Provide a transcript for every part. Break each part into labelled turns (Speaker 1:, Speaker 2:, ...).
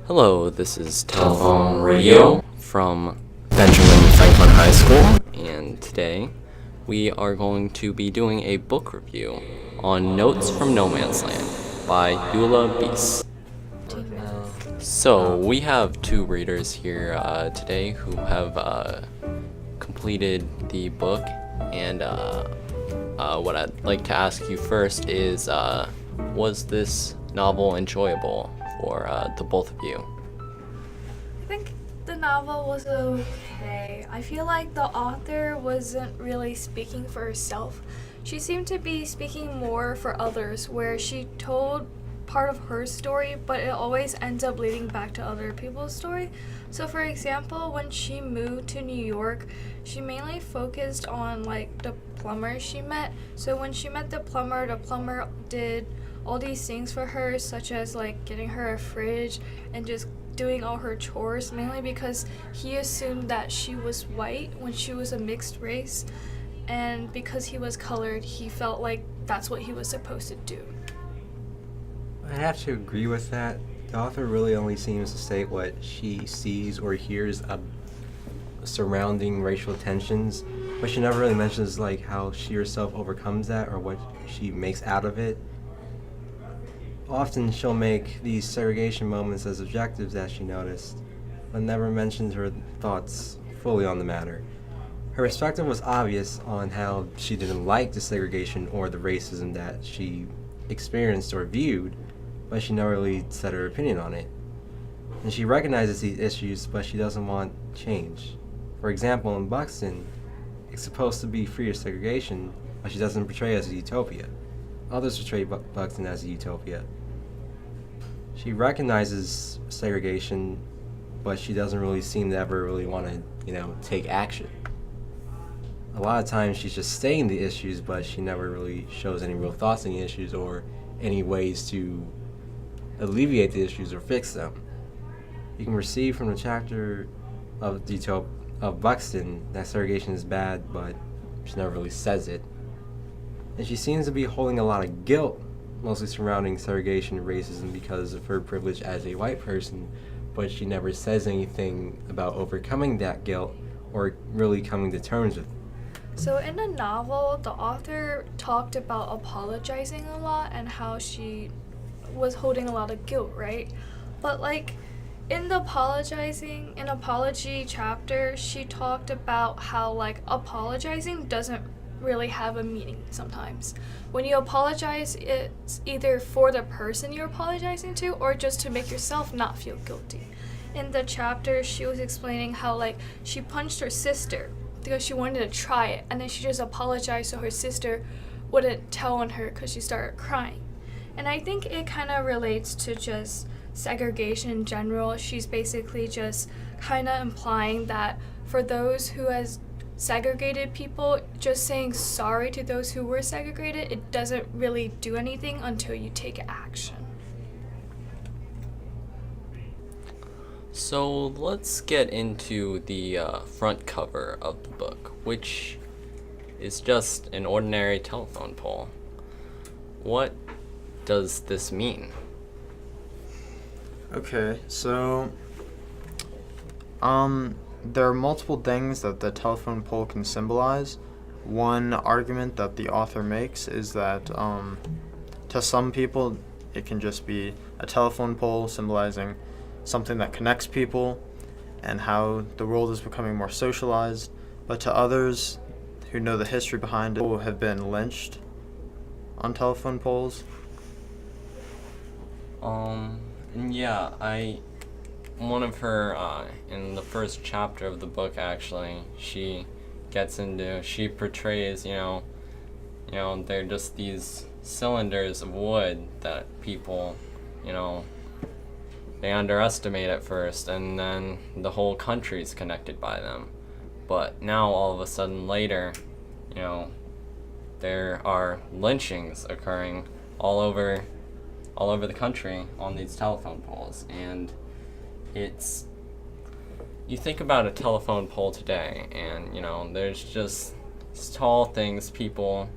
Speaker 1: Hello, this is Telephone Radio from Benjamin Franklin High School, and today we are going to be doing a book review on Notes from No Man's Land by Eula Bies. So, we have two readers here today who have completed the book, and what I'd like to ask you first is, was this novel enjoyable for the both of you?
Speaker 2: I think the novel was okay. I feel like the author wasn't really speaking for herself. She seemed to be speaking more for others, where she told part of her story, but it always ends up leading back to other people's story. So for example, when she moved to New York, she mainly focused on like the plumber she met. So when she met the plumber did all these things for her, such as like getting her a fridge and just doing all her chores, mainly because he assumed that she was white when she was a mixed race, and because he was colored, he felt like that's what he was supposed to do.
Speaker 3: I have to agree with that. The author really only seems to state what she sees or hears of surrounding racial tensions, but she never really mentions like how she herself overcomes that or what she makes out of it. Often she'll make these segregation moments as objectives that she noticed, but never mentions her thoughts fully on the matter. Her perspective was obvious on how she didn't like the segregation or the racism that she experienced or viewed, but she never really said her opinion on it. And she recognizes these issues, but she doesn't want change. For example, in Buxton, it's supposed to be free of segregation, but she doesn't portray it as a utopia. Others portray Buxton as a utopia. She recognizes segregation, but she doesn't really seem to ever really want to, take action. A lot of times she's just stating the issues, but she never really shows any real thoughts on the issues or any ways to alleviate the issues or fix them. You can perceive from the chapter of Buxton that segregation is bad, but she never really says it. And she seems to be holding a lot of guilt, mostly surrounding segregation and racism because of her privilege as a white person, but she never says anything about overcoming that guilt or really coming to terms with it.
Speaker 2: So in the novel, the author talked about apologizing a lot and how she was holding a lot of guilt, right? But like in the apology chapter, she talked about how like apologizing doesn't really have a meaning sometimes. When you apologize, it's either for the person you're apologizing to or just to make yourself not feel guilty. In the chapter, she was explaining how like she punched her sister because she wanted to try it, and then she just apologized so her sister wouldn't tell on her because she started crying. And I think it kind of relates to just segregation in general. She's basically just kind of implying that for those who has segregated people, just saying sorry to those who were segregated, it doesn't really do anything until you take action.
Speaker 1: So let's get into the front cover of the book, which is just an ordinary telephone pole. What does this mean?
Speaker 4: Okay, so there are multiple things that the telephone pole can symbolize. One argument that the author makes is that to some people it can just be a telephone pole symbolizing something that connects people and how the world is becoming more socialized, but to others who know the history behind it who have been lynched on telephone poles.
Speaker 1: One of her, in the first chapter of the book, actually, she portrays, they're just these cylinders of wood that people, they underestimate at first, and then the whole country's connected by them. But now, all of a sudden, later, there are lynchings occurring all over the country on these telephone poles, and you think about a telephone pole today, and there's just tall things people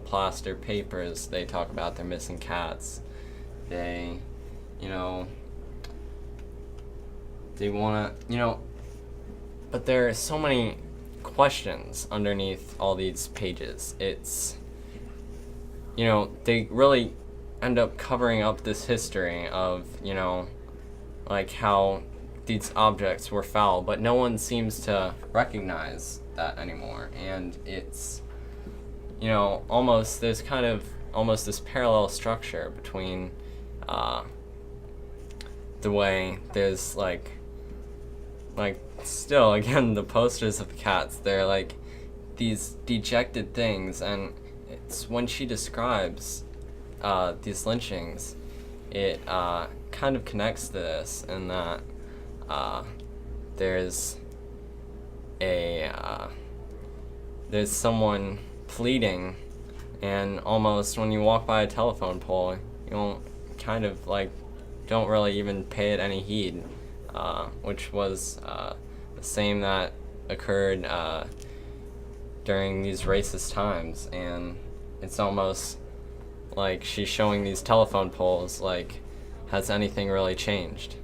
Speaker 1: plaster papers. They talk about their missing cats. They they want to, but there are so many questions underneath all these pages. It's, they really end up covering up this history of, like how these objects were foul, but no one seems to recognize that anymore. And it's, there's kind of almost this parallel structure between the way there's like still again the posters of the cats, they're like these dejected things, and it's when she describes these lynchings, it kind of connects to this in that there's there's someone pleading, and almost when you walk by a telephone pole, you don't really even pay it any heed, which was the same that occurred during these racist times. And it's almost like she's showing these telephone poles like, has anything really changed?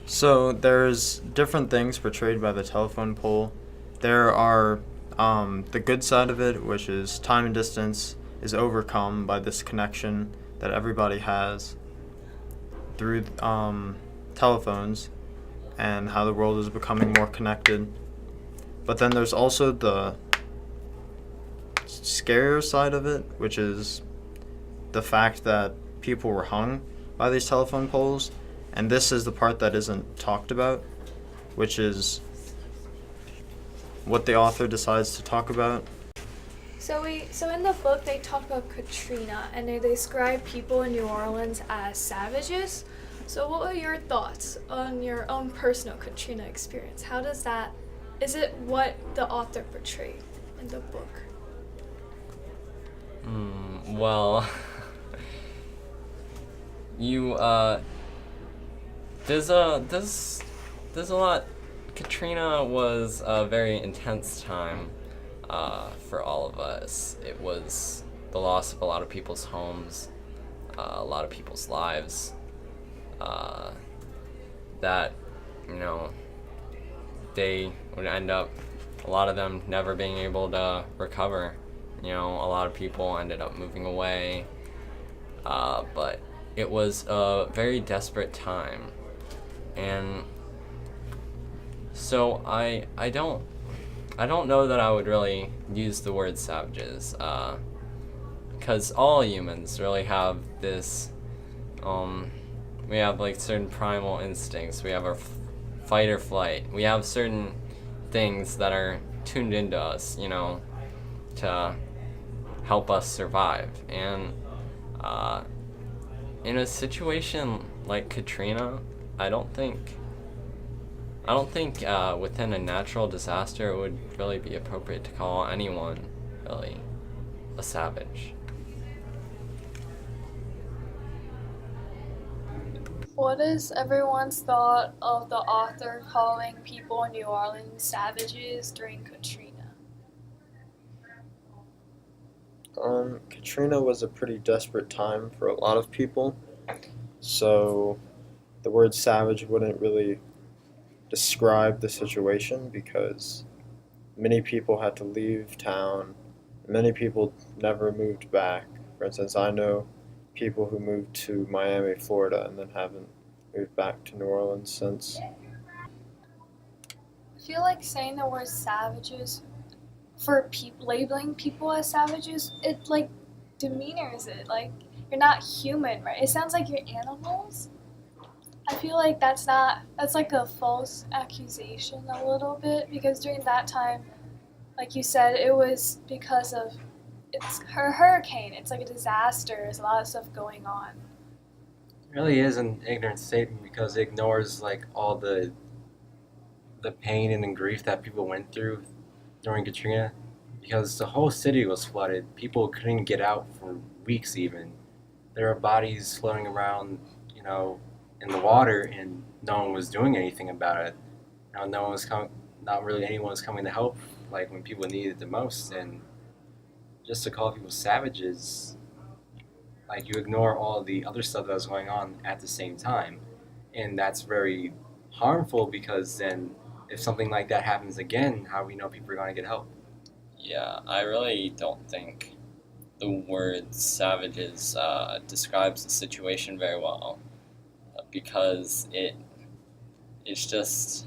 Speaker 4: So there's different things portrayed by the telephone pole. There are the good side of it, which is time and distance is overcome by this connection that everybody has through telephones, and how the world is becoming more connected. But then there's also the scarier side of it, which is the fact that people were hung by these telephone poles. And this is the part that isn't talked about, which is what the author decides to talk about.
Speaker 2: So in the book they talk about Katrina, and they describe people in New Orleans as savages. So what are your thoughts on your own personal Katrina experience? Is it what the author portrayed in the book?
Speaker 1: Well, there's a lot. Katrina was a very intense time for all of us. It was the loss of a lot of people's homes, a lot of people's lives, that, they would end up, a lot of them never being able to recover. A lot of people ended up moving away, but it was a very desperate time. And so I don't know that I would really use the word savages, because all humans really have this, we have like certain primal instincts. We have our fight or flight. We have certain things that are tuned into us, to help us survive. And in a situation like Katrina, I don't think within a natural disaster it would really be appropriate to call anyone really a savage.
Speaker 2: What is everyone's thought of the author calling people in New Orleans savages during Katrina?
Speaker 4: Katrina was a pretty desperate time for a lot of people, so the word savage wouldn't really describe the situation, because many people had to leave town. Many people never moved back. For instance, I know people who moved to Miami, Florida, and then haven't moved back to New Orleans since.
Speaker 2: I feel like saying the word savages for labeling people as savages, it like demeanors it. Like, you're not human, right? It sounds like you're animals. I feel like that's like a false accusation a little bit, because during that time, like you said, it was because of it's her hurricane. It's like a disaster. There's a lot of stuff going on.
Speaker 3: It really is an ignorant statement, because it ignores like all the pain and the grief that people went through during Katrina, because the whole city was flooded. People couldn't get out for weeks even. There were bodies floating around, in the water, and no one was doing anything about it. No one was not really anyone was coming to help, like when people needed it the most. And just to call people savages, like, you ignore all the other stuff that was going on at the same time.
Speaker 5: and that's very harmful because then if something like that happens again, how do we know people are going to get help?
Speaker 1: Yeah, I really don't think the word savages describes the situation very well because it's just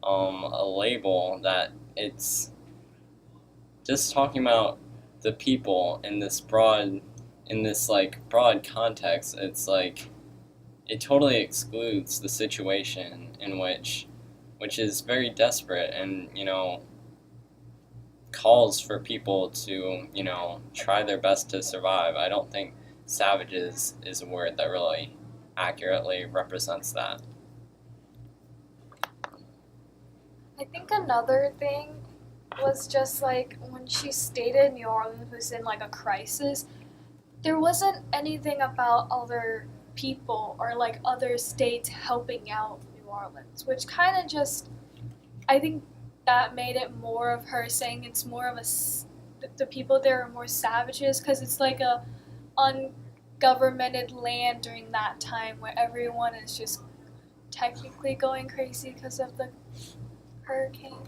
Speaker 1: a label that it's just talking about the people in this broad broad context. It's like it totally excludes the situation in which is very desperate and calls for people to try their best to survive. I don't think savages is a word that really accurately represents that.
Speaker 2: I think another thing was just like when she stated New Orleans was in like a crisis, there wasn't anything about other people or like other states helping out New Orleans, which kind of just, I think that made it more of her saying it's more of the people there are more savages because it's like a ungovernmented land during that time where everyone is just technically going crazy because of the hurricane.